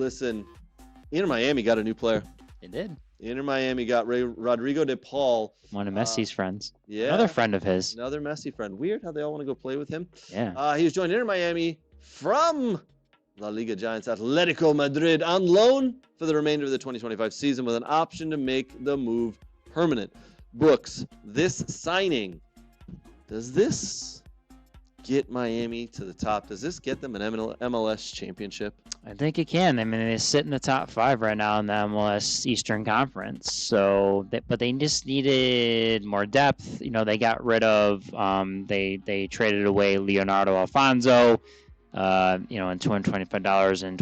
Listen, Inter Miami got a new player. It did. Inter Miami got Rodrigo De Paul. One of Messi's friends. Yeah. Another friend of his. Another Messi friend. Weird how they all want to go play with him. Yeah. He was joined Inter Miami from La Liga Giants Atletico Madrid on loan for the remainder of the 2025 season with an option to make the move permanent. Brooks, this signing, does this get Miami to the top? Does this get them an MLS championship? I think it can. I mean, they sit in the top 5 right now in the MLS Eastern Conference. So, but they just needed more depth. You know, they got rid of, they traded away Leonardo Alfonso, and $225 and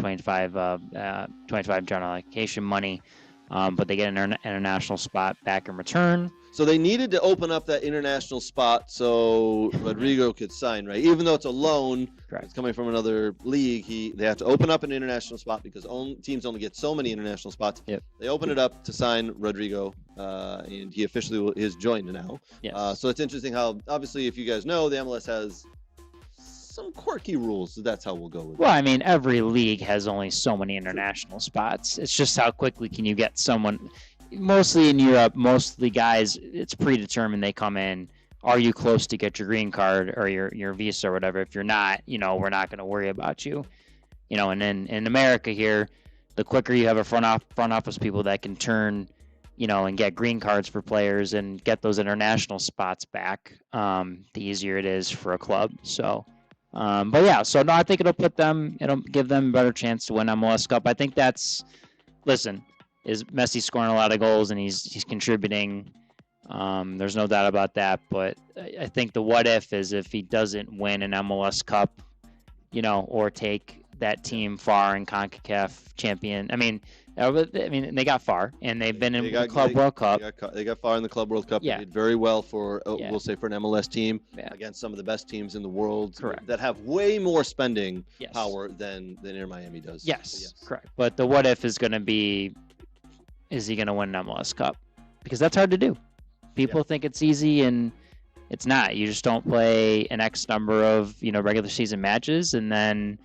25 general allocation money. But they get an international spot back in return. So they needed to open up that international spot so Rodrigo could sign, right? Even though it's a loan, Correct. It's coming from another league. They have to open up an international spot because teams only get so many international spots. Yep. They open it up to sign Rodrigo, and he officially is joined now. Yes. So it's interesting how, obviously, if you guys know, the MLS has some quirky rules. So that's how we'll go with it. Well, I mean, every league has only so many international spots. It's just how quickly can you get someone. Mostly in Europe, mostly guys, it's predetermined. They come in. Are you close to get your green card or your visa or whatever? If you're not, we're not going to worry about you. And then in America here, the quicker you have a front office people that can turn, and get green cards for players and get those international spots back, the easier it is for a club. So, but yeah, so no, I think it'll give them a better chance to win MLS Cup. I think listen. Is Messi scoring a lot of goals and he's contributing? There's no doubt about that. But I think the what if is if he doesn't win an MLS Cup, or take that team far in CONCACAF champion. I mean, they got far and they've been in the Club World Cup. They got far in the Club World Cup. Yeah. They did very well we'll say for an MLS team Yeah. against some of the best teams in the world. Correct. That have way more spending Yes. power than Inter Miami does. Yes, correct. But the what if is going to be, is he going to win an MLS Cup? Because that's hard to do. People think it's easy, and it's not. You just don't play an X number of regular season matches, and then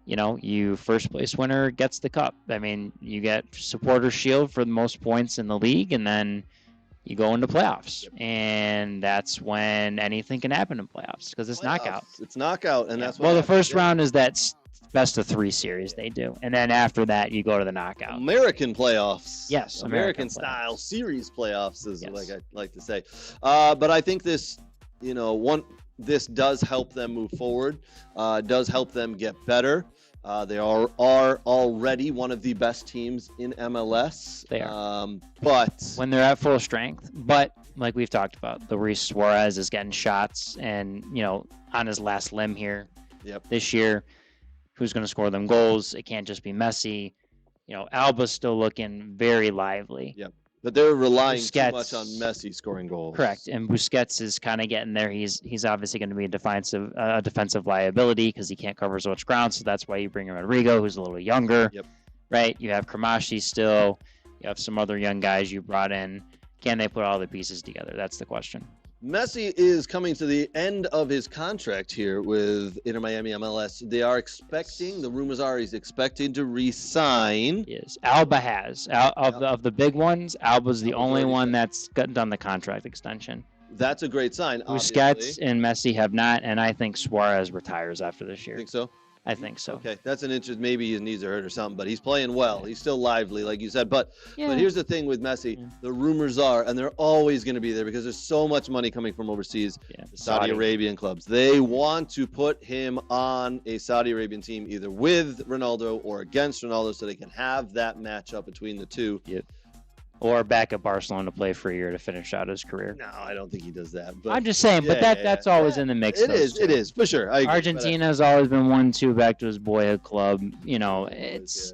you first place winner gets the cup. I mean, you get supporter shield for the most points in the league, and then you go into playoffs, and that's when anything can happen in playoffs because it's knockout. It's knockout, and that's the first round is that best of 3 series they do, and then after that you go to the knockout. American playoffs. Yes, American style series playoffs is like I like to say. But I think this, this does help them move forward. Does help them get better. They are already one of the best teams in MLS. They are. But when they're at full strength. But like we've talked about, the Luis Suarez is getting shots and, on his last limb here this year. Who's going to score them goals? It can't just be Messi. Alba's still looking very lively. Yep. But they're relying Busquets, too much on Messi scoring goals. Correct. And Busquets is kind of getting there. He's obviously going to be a defensive liability because he can't cover so much ground. So that's why you bring in Rodrigo, who's a little younger. Yep. Right? You have Kramashi still. You have some other young guys you brought in. Can they put all the pieces together? That's the question. Messi is coming to the end of his contract here with Inter Miami MLS. They are expecting, the rumors are he's expecting to re-sign. Yes, Alba has. Of the big ones, Alba's the only one that's done the contract extension. That's a great sign. Busquets and Messi have not, and I think Suarez retires after this year. Think so? I think so. Okay, that's an interest. Maybe his knees are hurt or something, but he's playing well. He's still lively, like you said. But here's the thing with Messi. The rumors are, and they're always going to be there because there's so much money coming from overseas, the Saudi Arabian clubs. They want to put him on a Saudi Arabian team either with Ronaldo or against Ronaldo so they can have that matchup between the two. Yep. Or back at Barcelona to play for a year to finish out his career. No, I don't think he does that. But I'm just saying, but that's always in the mix. It is, for sure. I agree, Argentina has always been 1-2 back to his boyhood club. It's.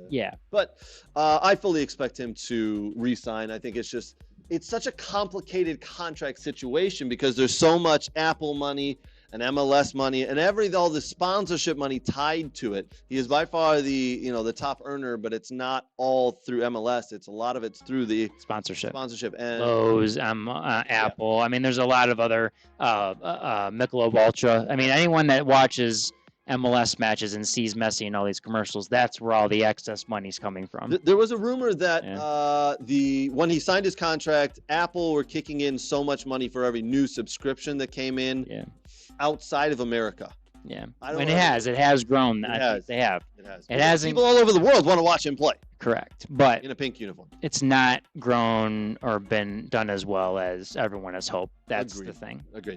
But I fully expect him to re-sign. I think it's such a complicated contract situation because there's so much Apple money and MLS money and all the sponsorship money tied to it. He is by far the top earner, but it's not all through MLS. It's a lot of it's through the sponsorship and Lowe's, Apple. I mean, there's a lot of other Michelob Ultra. I mean, anyone that watches MLS matches and sees Messi in all these commercials. That's where all the excess money's coming from. There was a rumor that when he signed his contract, Apple were kicking in so much money for every new subscription that came in outside of America. Yeah, and it has grown. It has. It hasn't. People all over the world want to watch him play. Correct, but in a pink uniform, it's not grown or been done as well as everyone has hoped. That's the thing. Agreed.